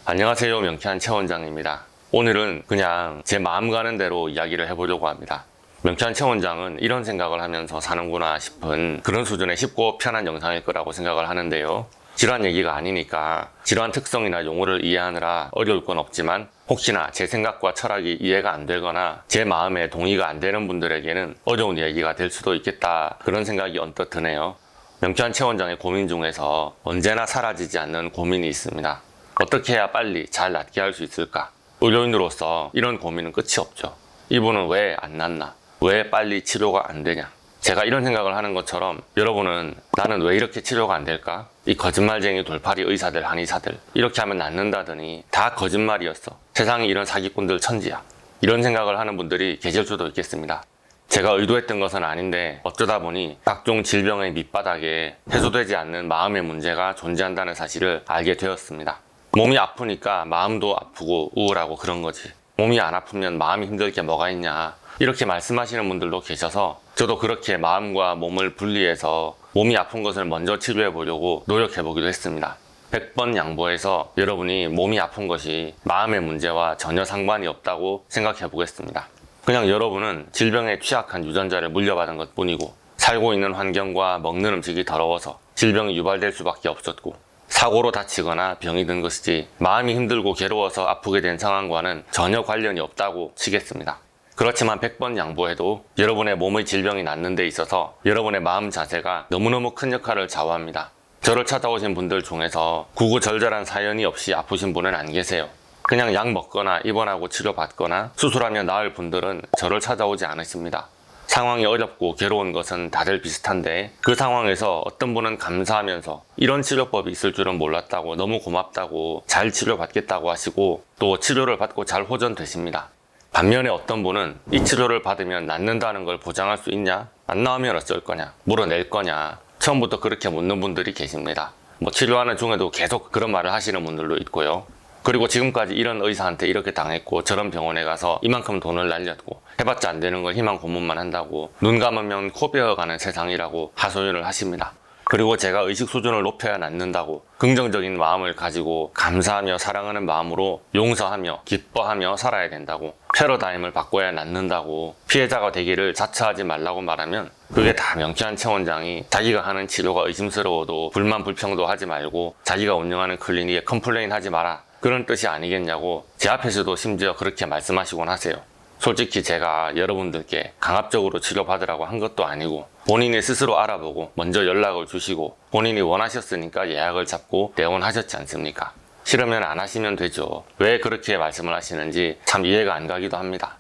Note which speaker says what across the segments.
Speaker 1: 안녕하세요. 명쾌한 최 원장입니다. 오늘은 그냥 제 마음 가는 대로 이야기를 해보려고 합니다. 명쾌한 최 원장은 이런 생각을 하면서 사는구나 싶은 그런 수준의 쉽고 편한 영상일 거라고 생각을 하는데요. 질환 얘기가 아니니까 질환 특성이나 용어를 이해하느라 어려울 건 없지만 혹시나 제 생각과 철학이 이해가 안 되거나 제 마음에 동의가 안 되는 분들에게는 어려운 얘기가 될 수도 있겠다, 그런 생각이 언뜻 드네요. 명쾌한 최 원장의 고민 중에서 언제나 사라지지 않는 고민이 있습니다. 어떻게 해야 빨리 잘 낫게 할 수 있을까? 의료인으로서 이런 고민은 끝이 없죠. 이분은 왜 안 낫나? 왜 빨리 치료가 안 되냐? 제가 이런 생각을 하는 것처럼 여러분은 나는 왜 이렇게 치료가 안 될까? 이 거짓말쟁이 돌팔이 의사들, 한의사들 이렇게 하면 낫는다더니 다 거짓말이었어. 세상에 이런 사기꾼들 천지야. 이런 생각을 하는 분들이 계실 수도 있겠습니다. 제가 의도했던 것은 아닌데 어쩌다 보니 각종 질병의 밑바닥에 해소되지 않는 마음의 문제가 존재한다는 사실을 알게 되었습니다. 몸이 아프니까 마음도 아프고 우울하고 그런 거지. 몸이 안 아프면 마음이 힘들 게 뭐가 있냐, 이렇게 말씀하시는 분들도 계셔서 저도 그렇게 마음과 몸을 분리해서 몸이 아픈 것을 먼저 치료해 보려고 노력해 보기도 했습니다. 100번 양보해서 여러분이 몸이 아픈 것이 마음의 문제와 전혀 상관이 없다고 생각해 보겠습니다. 그냥 여러분은 질병에 취약한 유전자를 물려받은 것 뿐이고 살고 있는 환경과 먹는 음식이 더러워서 질병이 유발될 수밖에 없었고 사고로 다치거나 병이 든 것이지 마음이 힘들고 괴로워서 아프게 된 상황과는 전혀 관련이 없다고 치겠습니다. 그렇지만 100번 양보해도 여러분의 몸의 질병이 낫는 데 있어서 여러분의 마음 자세가 너무너무 큰 역할을 좌우합니다. 저를 찾아오신 분들 중에서 구구절절한 사연이 없이 아프신 분은 안 계세요. 그냥 약 먹거나 입원하고 치료받거나 수술하며 나을 분들은 저를 찾아오지 않으십니다. 상황이 어렵고 괴로운 것은 다들 비슷한데 그 상황에서 어떤 분은 감사하면서 이런 치료법이 있을 줄은 몰랐다고, 너무 고맙다고, 잘 치료받겠다고 하시고 또 치료를 받고 잘 호전되십니다. 반면에 어떤 분은 이 치료를 받으면 낫는다는 걸 보장할 수 있냐? 안 나오면 어쩔 거냐? 물어낼 거냐? 처음부터 그렇게 묻는 분들이 계십니다. 치료하는 중에도 계속 그런 말을 하시는 분들도 있고요. 그리고 지금까지 이런 의사한테 이렇게 당했고 저런 병원에 가서 이만큼 돈을 날렸고 해봤자 안 되는 걸 희망 고문만 한다고 눈 감으면 코 베어가는 세상이라고 하소연을 하십니다. 그리고 제가 의식 수준을 높여야 낫는다고 긍정적인 마음을 가지고 감사하며 사랑하는 마음으로 용서하며 기뻐하며 살아야 된다고 패러다임을 바꿔야 낫는다고 피해자가 되기를 자처하지 말라고 말하면 그게 다 명쾌한 최 원장이 자기가 하는 치료가 의심스러워도 불만 불평도 하지 말고 자기가 운영하는 클리닉에 컴플레인 하지 마라, 그런 뜻이 아니겠냐고 제 앞에서도 심지어 그렇게 말씀하시곤 하세요. 솔직히 제가 여러분들께 강압적으로 치료받으라고 한 것도 아니고 본인이 스스로 알아보고 먼저 연락을 주시고 본인이 원하셨으니까 예약을 잡고 내원하셨지 않습니까? 싫으면 안 하시면 되죠. 왜 그렇게 말씀을 하시는지 참 이해가 안 가기도 합니다.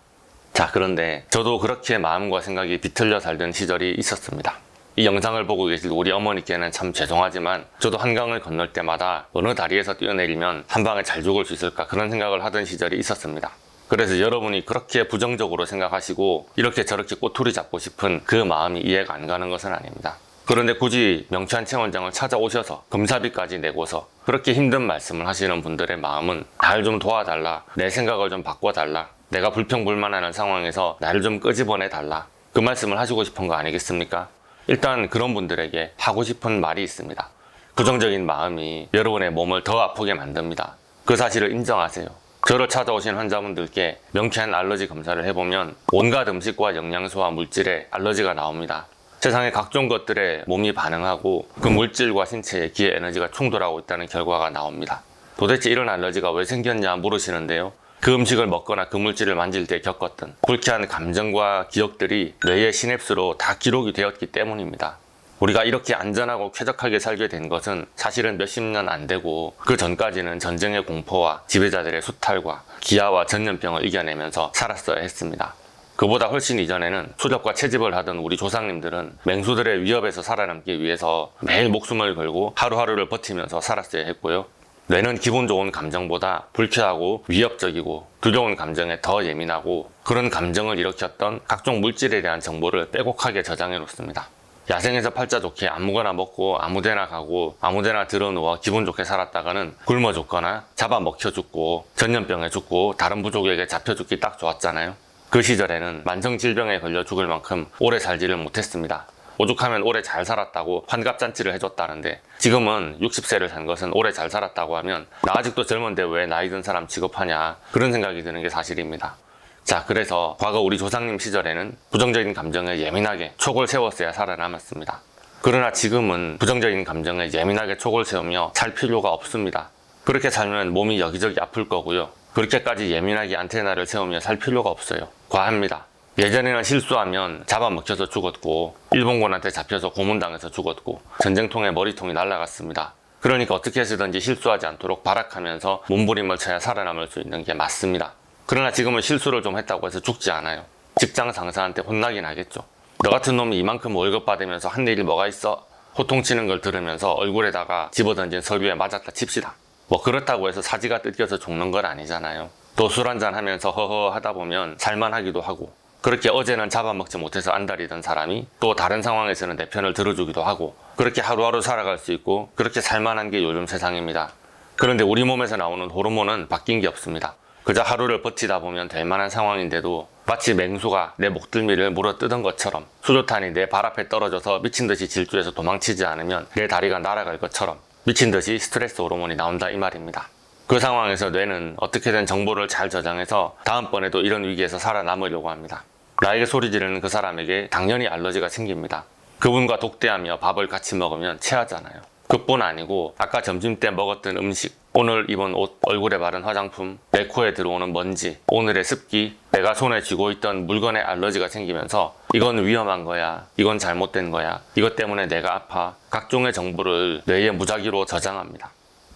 Speaker 1: 자, 그런데 저도 그렇게 마음과 생각이 비틀려 살던 시절이 있었습니다. 이 영상을 보고 계실 우리 어머니께는 참 죄송하지만 저도 한강을 건널 때마다 어느 다리에서 뛰어내리면 한 방에 잘 죽을 수 있을까, 그런 생각을 하던 시절이 있었습니다. 그래서 여러분이 그렇게 부정적으로 생각하시고 이렇게 저렇게 꼬투리 잡고 싶은 그 마음이 이해가 안 가는 것은 아닙니다. 그런데 굳이 명쾌한 최 원장을 찾아오셔서 검사비까지 내고서 그렇게 힘든 말씀을 하시는 분들의 마음은 날 좀 도와달라, 내 생각을 좀 바꿔달라, 내가 불평불만하는 상황에서 나를 좀 끄집어내달라, 그 말씀을 하시고 싶은 거 아니겠습니까? 일단 그런 분들에게 하고 싶은 말이 있습니다. 부정적인 마음이 여러분의 몸을 더 아프게 만듭니다. 그 사실을 인정하세요. 저를 찾아오신 환자분들께 명쾌한 알러지 검사를 해보면 온갖 음식과 영양소와 물질에 알러지가 나옵니다. 세상의 각종 것들에 몸이 반응하고 그 물질과 신체의 기의 에너지가 충돌하고 있다는 결과가 나옵니다. 도대체 이런 알러지가 왜 생겼냐 물으시는데요. 그 음식을 먹거나 그 물질을 만질 때 겪었던 불쾌한 감정과 기억들이 뇌의 시냅스로 다 기록이 되었기 때문입니다. 우리가 이렇게 안전하고 쾌적하게 살게 된 것은 사실은 몇십 년 안 되고 그 전까지는 전쟁의 공포와 지배자들의 수탈과 기아와 전염병을 이겨내면서 살았어야 했습니다. 그보다 훨씬 이전에는 수렵과 채집을 하던 우리 조상님들은 맹수들의 위협에서 살아남기 위해서 매일 목숨을 걸고 하루하루를 버티면서 살았어야 했고요. 뇌는 기분 좋은 감정보다 불쾌하고 위협적이고 두려운 감정에 더 예민하고 그런 감정을 일으켰던 각종 물질에 대한 정보를 빼곡하게 저장해 놓습니다. 야생에서 팔자 좋게 아무거나 먹고 아무데나 가고 아무데나 들어누워 기분 좋게 살았다가는 굶어 죽거나 잡아먹혀 죽고 전염병에 죽고 다른 부족에게 잡혀 죽기 딱 좋았잖아요. 그 시절에는 만성질병에 걸려 죽을 만큼 오래 살지를 못했습니다. 오죽하면 오래 잘 살았다고 환갑잔치를 해줬다는데, 지금은 60세를 산 것은 오래 잘 살았다고 하면 나 아직도 젊은데 왜 나이 든 사람 취급하냐, 그런 생각이 드는 게 사실입니다. 자, 그래서 과거 우리 조상님 시절에는 부정적인 감정에 예민하게 촉을 세웠어야 살아남았습니다. 그러나 지금은 부정적인 감정에 예민하게 촉을 세우며 살 필요가 없습니다. 그렇게 살면 몸이 여기저기 아플 거고요. 그렇게까지 예민하게 안테나를 세우며 살 필요가 없어요. 과합니다. 예전에는 실수하면 잡아먹혀서 죽었고, 일본군한테 잡혀서 고문당해서 죽었고, 전쟁통에 머리통이 날아갔습니다. 그러니까 어떻게 해서든지 실수하지 않도록 발악하면서 몸부림을 쳐야 살아남을 수 있는 게 맞습니다. 그러나 지금은 실수를 좀 했다고 해서 죽지 않아요. 직장 상사한테 혼나긴 하겠죠. 너 같은 놈이 이만큼 월급 받으면서 한 일이 뭐가 있어? 호통치는 걸 들으면서 얼굴에다가 집어던진 설교에 맞았다 칩시다. 뭐 그렇다고 해서 사지가 뜯겨서 죽는 건 아니잖아요. 또 술 한잔 하면서 허허 하다 보면 살만하기도 하고, 그렇게 어제는 잡아먹지 못해서 안달이던 사람이 또 다른 상황에서는 내 편을 들어주기도 하고, 그렇게 하루하루 살아갈 수 있고, 그렇게 살만한 게 요즘 세상입니다. 그런데 우리 몸에서 나오는 호르몬은 바뀐 게 없습니다. 그저 하루를 버티다 보면 될 만한 상황인데도 마치 맹수가 내 목덜미를 물어뜯은 것처럼, 수류탄이 내 발 앞에 떨어져서 미친듯이 질주해서 도망치지 않으면 내 다리가 날아갈 것처럼 미친듯이 스트레스 호르몬이 나온다 이 말입니다. 그 상황에서 뇌는 어떻게든 정보를 잘 저장해서 다음번에도 이런 위기에서 살아남으려고 합니다. 나에게 소리 지르는 그 사람에게 당연히 알러지가 생깁니다. 그분과 독대하며 밥을 같이 먹으면 체하잖아요. 그뿐 아니고 아까 점심때 먹었던 음식, 오늘 입은 옷, 얼굴에 바른 화장품, 내 코에 들어오는 먼지, 오늘의 습기, 내가 손에 쥐고 있던 물건에 알러지가 생기면서 이건 위험한 거야, 이건 잘못된 거야, 이것 때문에 내가 아파, 각종의 정보를 뇌에 무작위로 저장합니다.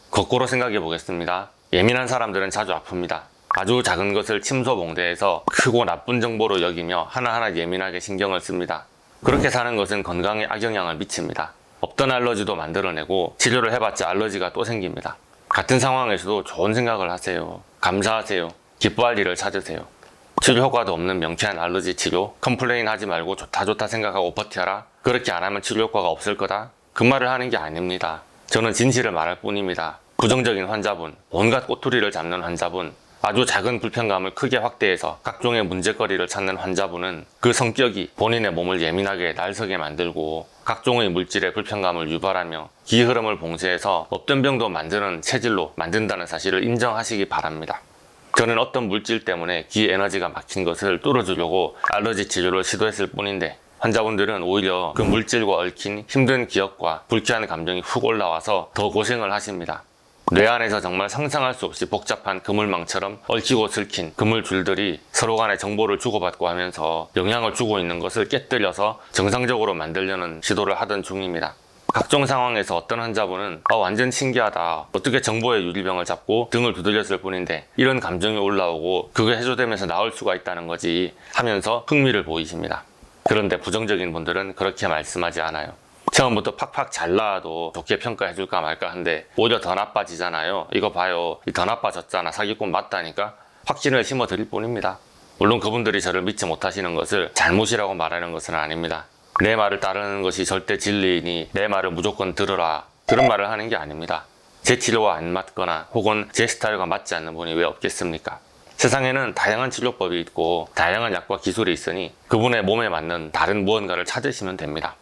Speaker 1: 거꾸로 생각해 보겠습니다. 예민한 사람들은 자주 아픕니다. 아주 작은 것을 침소봉대해서 크고 나쁜 정보로 여기며 하나하나 예민하게 신경을 씁니다. 그렇게 사는 것은 건강에 악영향을 미칩니다. 없던 알러지도 만들어내고 치료를 해봤자 알러지가 또 생깁니다. 같은 상황에서도 좋은 생각을 하세요. 감사하세요. 기뻐할 일을 찾으세요. 치료 효과도 없는 명쾌한 알러지 치료, 컴플레인 하지 말고 좋다 생각하고 버텨라. 그렇게 안 하면 치료 효과가 없을 거다. 그 말을 하는 게 아닙니다. 저는 진실을 말할 뿐입니다. 부정적인 환자분, 온갖 꼬투리를 잡는 환자분, 아주 작은 불편감을 크게 확대해서 각종의 문제거리를 찾는 환자분은 그 성격이 본인의 몸을 예민하게 날서게 만들고 각종의 물질의 불편감을 유발하며 기 흐름을 봉쇄해서 없던 병도 만드는 체질로 만든다는 사실을 인정하시기 바랍니다. 저는 어떤 물질 때문에 기 에너지가 막힌 것을 뚫어주려고 알러지 치료를 시도했을 뿐인데, 환자분들은 오히려 그 물질과 얽힌 힘든 기억과 불쾌한 감정이 훅 올라와서 더 고생을 하십니다. 뇌 안에서 정말 상상할 수 없이 복잡한 그물망처럼 얽히고 설킨 그물줄들이 서로 간에 정보를 주고받고 하면서 영향을 주고 있는 것을 깨뜨려서 정상적으로 만들려는 시도를 하던 중입니다. 각종 상황에서 어떤 환자분은 완전 신기하다, 어떻게 정보의 유리병을 잡고 등을 두들렸을 뿐인데 이런 감정이 올라오고 그게 해소되면서 나을 수가 있다는 거지 하면서 흥미를 보이십니다. 그런데 부정적인 분들은 그렇게 말씀하지 않아요. 처음부터 팍팍 잘 나와도 좋게 평가해줄까 말까 한데 오히려 더 나빠지잖아요. 이거 봐요, 더 나빠졌잖아, 사기꾼 맞다니까, 확신을 심어드릴 뿐입니다. 물론 그분들이 저를 믿지 못하시는 것을 잘못이라고 말하는 것은 아닙니다. 내 말을 따르는 것이 절대 진리이니 내 말을 무조건 들으라, 그런 말을 하는 게 아닙니다. 제 치료와 안 맞거나 혹은 제 스타일과 맞지 않는 분이 왜 없겠습니까? 세상에는 다양한 치료법이 있고 다양한 약과 기술이 있으니 그분의 몸에 맞는 다른 무언가를 찾으시면 됩니다.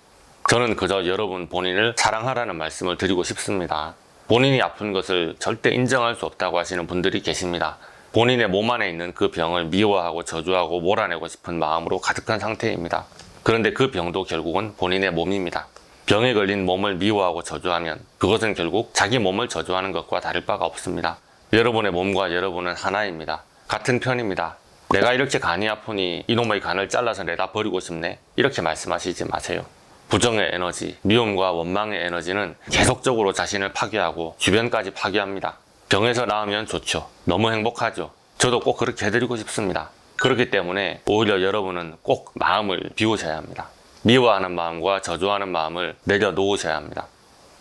Speaker 1: 저는 그저 여러분 본인을 사랑하라는 말씀을 드리고 싶습니다. 본인이 아픈 것을 절대 인정할 수 없다고 하시는 분들이 계십니다. 본인의 몸 안에 있는 그 병을 미워하고 저주하고 몰아내고 싶은 마음으로 가득한 상태입니다. 그런데 그 병도 결국은 본인의 몸입니다. 병에 걸린 몸을 미워하고 저주하면 그것은 결국 자기 몸을 저주하는 것과 다를 바가 없습니다. 여러분의 몸과 여러분은 하나입니다. 같은 편입니다. 내가 이렇게 간이 아프니 이놈의 간을 잘라서 내다 버리고 싶네, 이렇게 말씀하시지 마세요. 부정의 에너지, 미움과 원망의 에너지는 계속적으로 자신을 파괴하고 주변까지 파괴합니다. 병에서 나으면 좋죠. 너무 행복하죠. 저도 꼭 그렇게 해드리고 싶습니다. 그렇기 때문에 오히려 여러분은 꼭 마음을 비우셔야 합니다. 미워하는 마음과 저주하는 마음을 내려놓으셔야 합니다.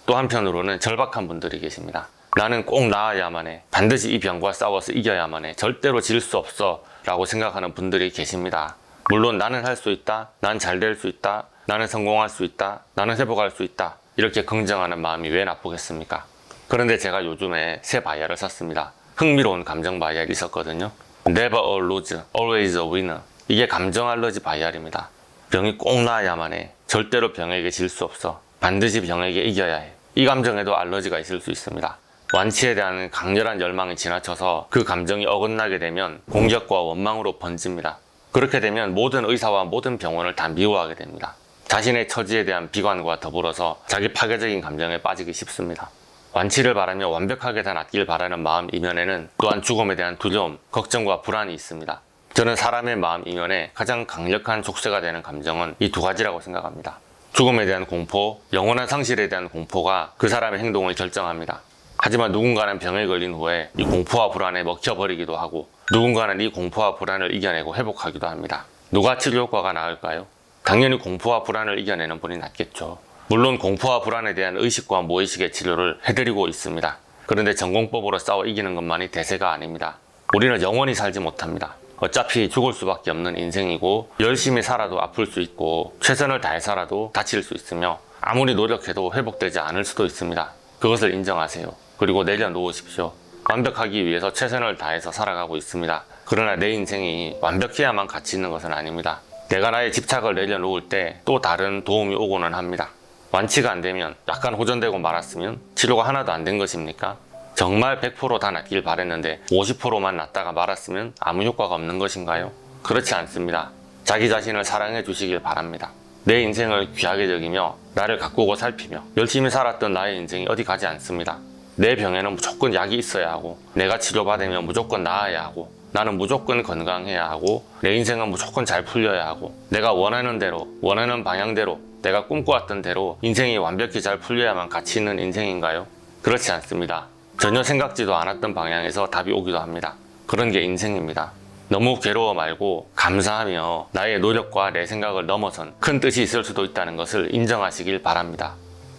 Speaker 1: 또 한편으로는 절박한 분들이 계십니다. 나는 꼭 나아야만 해, 반드시 이 병과 싸워서 이겨야만 해, 절대로 질 수 없어 라고 생각하는 분들이 계십니다. 물론 나는 할 수 있다, 난 잘 될 수 있다, 나는 성공할 수 있다, 나는 회복할 수 있다, 이렇게 긍정하는 마음이 왜 나쁘겠습니까? 그런데 제가 요즘에 새 바이알을 샀습니다. 흥미로운 감정 바이알이 있었거든요. Never a lose, always a winner. 이게 감정 알러지 바이알입니다. 병이 꼭 나아야만 해. 절대로 병에게 질 수 없어. 반드시 병에게 이겨야 해. 이 감정에도 알러지가 있을 수 있습니다. 완치에 대한 강렬한 열망이 지나쳐서 그 감정이 어긋나게 되면 공격과 원망으로 번집니다. 그렇게 되면 모든 의사와 모든 병원을 다 미워하게 됩니다. 자신의 처지에 대한 비관과 더불어서 자기 파괴적인 감정에 빠지기 쉽습니다. 완치를 바라며 완벽하게 다 낫길 바라는 마음 이면에는 또한 죽음에 대한 두려움, 걱정과 불안이 있습니다. 저는 사람의 마음 이면에 가장 강력한 족쇄가 되는 감정은 이 두 가지라고 생각합니다. 죽음에 대한 공포, 영원한 상실에 대한 공포가 그 사람의 행동을 결정합니다. 하지만 누군가는 병에 걸린 후에 이 공포와 불안에 먹혀버리기도 하고 누군가는 이 공포와 불안을 이겨내고 회복하기도 합니다. 누가 치료 효과가 나을까요? 당연히 공포와 불안을 이겨내는 분이 낫겠죠. 물론 공포와 불안에 대한 의식과 무의식의 치료를 해드리고 있습니다. 그런데 전공법으로 싸워 이기는 것만이 대세가 아닙니다. 우리는 영원히 살지 못합니다. 어차피 죽을 수밖에 없는 인생이고 열심히 살아도 아플 수 있고 최선을 다해 살아도 다칠 수 있으며 아무리 노력해도 회복되지 않을 수도 있습니다. 그것을 인정하세요. 그리고 내려놓으십시오. 완벽하기 위해서 최선을 다해서 살아가고 있습니다. 그러나 내 인생이 완벽해야만 가치 있는 것은 아닙니다. 내가 나의 집착을 내려놓을 때 또 다른 도움이 오고는 합니다. 완치가 안 되면 약간 호전되고 말았으면 치료가 하나도 안 된 것입니까? 정말 100% 다 낫길 바랬는데 50%만 낫다가 말았으면 아무 효과가 없는 것인가요? 그렇지 않습니다. 자기 자신을 사랑해 주시길 바랍니다. 내 인생을 귀하게 여기며 나를 가꾸고 살피며 열심히 살았던 나의 인생이 어디 가지 않습니다. 내 병에는 무조건 약이 있어야 하고 내가 치료받으면 무조건 나아야 하고 나는 무조건 건강해야 하고 내 인생은 무조건 잘 풀려야 하고 내가 원하는 대로 원하는 방향대로 내가 꿈꿔왔던 대로 인생이 완벽히 잘 풀려야만 가치 있는 인생인가요? 그렇지 않습니다. 전혀 생각지도 않았던 방향에서 답이 오기도 합니다. 그런 게 인생입니다. 너무 괴로워 말고 감사하며 나의 노력과 내 생각을 넘어선 큰 뜻이 있을 수도 있다는 것을 인정하시길 바랍니다.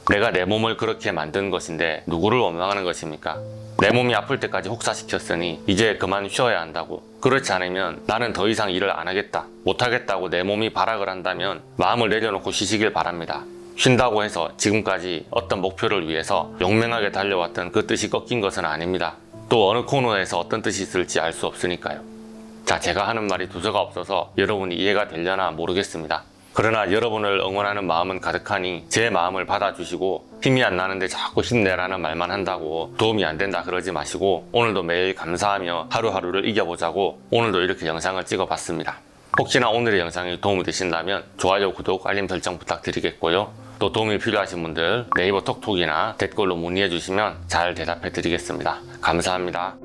Speaker 1: 내가 내 몸을 그렇게 만든 것인데 누구를 원망하는 것입니까? 내 몸이 아플 때까지 혹사시켰으니 이제 그만 쉬어야 한다고. 그렇지 않으면 나는 더 이상 일을 안 하겠다, 못 하겠다고 내 몸이 발악을 한다면 마음을 내려놓고 쉬시길 바랍니다. 쉰다고 해서 지금까지 어떤 목표를 위해서 용맹하게 달려왔던 그 뜻이 꺾인 것은 아닙니다. 또 어느 코너에서 어떤 뜻이 있을지 알 수 없으니까요. 자, 제가 하는 말이 두서가 없어서 여러분이 이해가 되려나 모르겠습니다. 그러나 여러분을 응원하는 마음은 가득하니 제 마음을 받아주시고 힘이 안 나는데 자꾸 힘내라는 말만 한다고 도움이 안 된다 그러지 마시고 오늘도 매일 감사하며 하루하루를 이겨보자고 오늘도 이렇게 영상을 찍어봤습니다. 혹시나 오늘의 영상이 도움이 되신다면 좋아요, 구독, 알림 설정 부탁드리겠고요. 또 도움이 필요하신 분들 네이버 톡톡이나 댓글로 문의해 주시면 잘 대답해 드리겠습니다. 감사합니다.